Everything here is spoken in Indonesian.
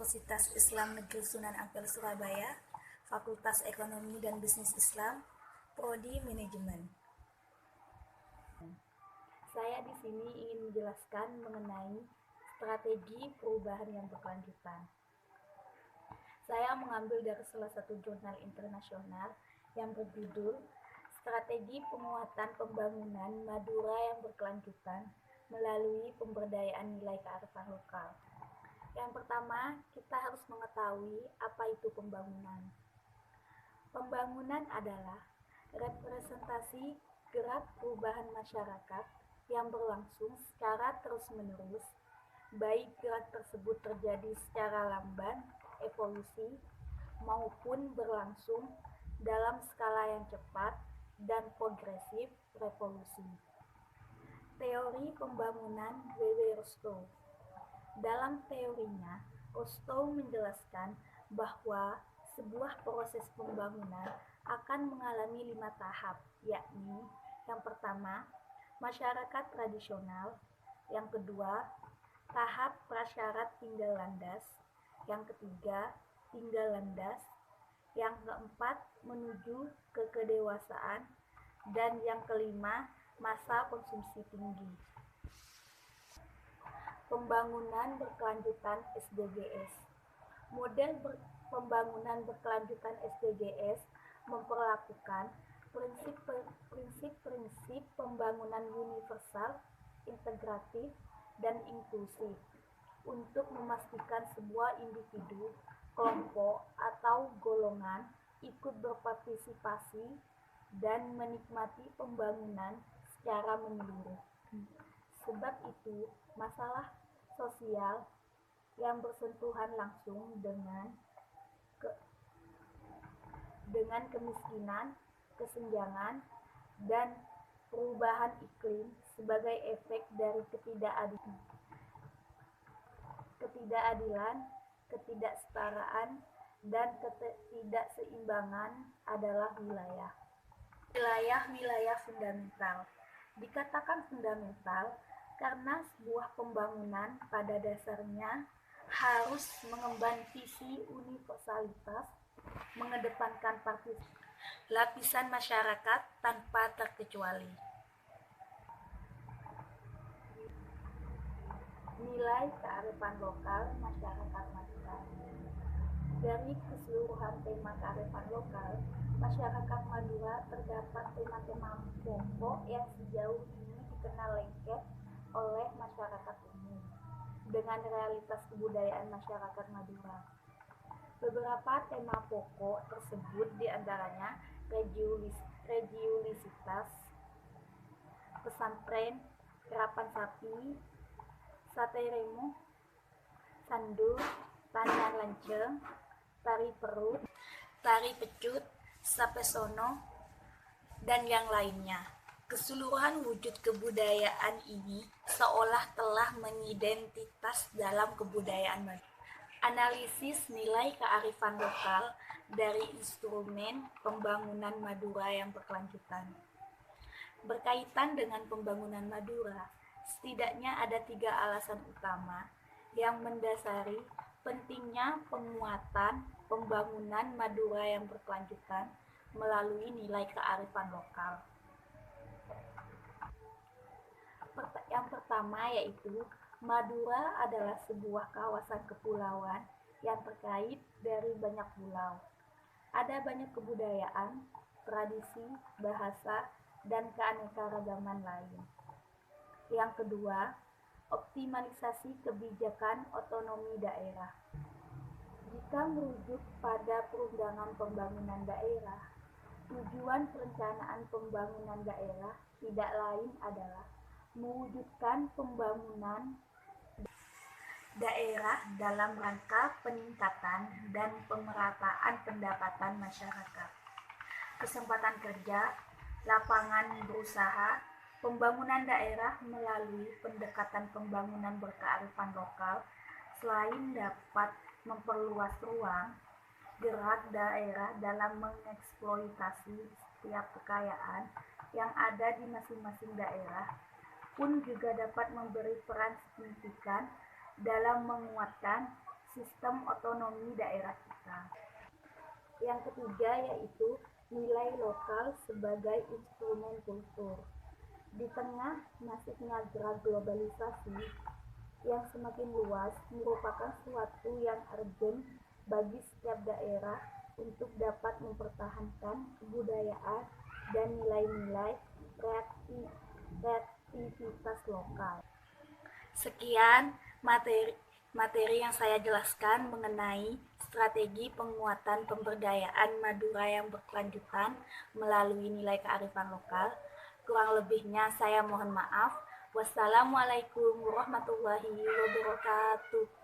Universitas Islam Negeri Sunan Ampel Surabaya, Fakultas Ekonomi dan Bisnis Islam, Prodi Manajemen. Saya di sini ingin menjelaskan mengenai strategi perubahan yang berkelanjutan. Saya mengambil dari salah satu jurnal internasional yang berjudul Strategi Penguatan Pembangunan Madura yang Berkelanjutan melalui Pemberdayaan Nilai Kearifan Lokal. Yang pertama, kita harus mengetahui apa itu pembangunan. Pembangunan adalah representasi gerak perubahan masyarakat yang berlangsung secara terus-menerus, baik gerak tersebut terjadi secara lamban, evolusi, maupun berlangsung dalam skala yang cepat dan progresif, revolusi. Teori pembangunan W.W. Rostow. Dalam teorinya, Rostow menjelaskan bahwa sebuah proses pembangunan akan mengalami 5 tahap, yakni yang pertama, masyarakat tradisional, yang kedua, tahap prasyarat tinggal landas, yang ketiga, tinggal landas, yang keempat, menuju ke kedewasaan, dan yang kelima, masa konsumsi tinggi. Pembangunan berkelanjutan SDGs. Model pembangunan berkelanjutan SDGs memperlakukan prinsip-prinsip pembangunan universal, integratif, dan inklusif untuk memastikan sebuah individu, kelompok, atau golongan ikut berpartisipasi dan menikmati pembangunan secara menyeluruh. Sebab itu, masalah sosial yang bersentuhan langsung dengan kemiskinan, kesenjangan, dan perubahan iklim sebagai efek dari ketidakadilan, ketidaksetaraan, dan ketidakseimbangan adalah wilayah. Wilayah-wilayah fundamental. Dikatakan fundamental karena sebuah pembangunan pada dasarnya harus mengemban visi universalitas, mengedepankan lapisan masyarakat tanpa terkecuali. Nilai kearifan lokal masyarakat Madura. Dari keseluruhan tema kearifan lokal, masyarakat Madura terdapat tema-tema pokok yang sejauh ini dikenal lengket oleh masyarakat umum dengan realitas kebudayaan masyarakat Madura. Beberapa tema pokok tersebut diantaranya religiusitas, pesantren, kerapan sapi, sate remo, sandur, tarian lanceng, tari perut, tari pecut, sapesono, dan yang lainnya. Keseluruhan wujud kebudayaan ini seolah telah mengidentitas dalam kebudayaan Madura. Analisis nilai kearifan lokal dari instrumen pembangunan Madura yang berkelanjutan. Berkaitan dengan pembangunan Madura, setidaknya ada 3 alasan utama yang mendasari pentingnya penguatan pembangunan Madura yang berkelanjutan melalui nilai kearifan lokal. Yang pertama yaitu Madura adalah sebuah kawasan kepulauan yang terkait dari banyak pulau. Ada banyak kebudayaan, tradisi, bahasa, dan keanekaragaman lain. Yang kedua, optimalisasi kebijakan otonomi daerah. Jika merujuk pada Perundangan Pembangunan Daerah, tujuan perencanaan pembangunan daerah tidak lain adalah mewujudkan pembangunan daerah dalam rangka peningkatan dan pemerataan pendapatan masyarakat, kesempatan kerja, lapangan berusaha. Pembangunan daerah melalui pendekatan pembangunan berkearifan lokal selain dapat memperluas ruang gerak daerah dalam mengeksploitasi setiap kekayaan yang ada di masing-masing daerah, pun juga dapat memberi peran signifikan dalam menguatkan sistem otonomi daerah kita. Yang ketiga yaitu nilai lokal sebagai instrumen kultur. Di tengah masifnya gerak globalisasi yang semakin luas merupakan suatu yang urgent bagi setiap daerah untuk dapat mempertahankan kebudayaan dan nilai-nilai kreativitas lokal. Sekian materi yang saya jelaskan mengenai strategi penguatan pemberdayaan Madura yang berkelanjutan melalui nilai kearifan lokal. Kurang lebihnya saya mohon maaf. Wassalamualaikum warahmatullahi wabarakatuh.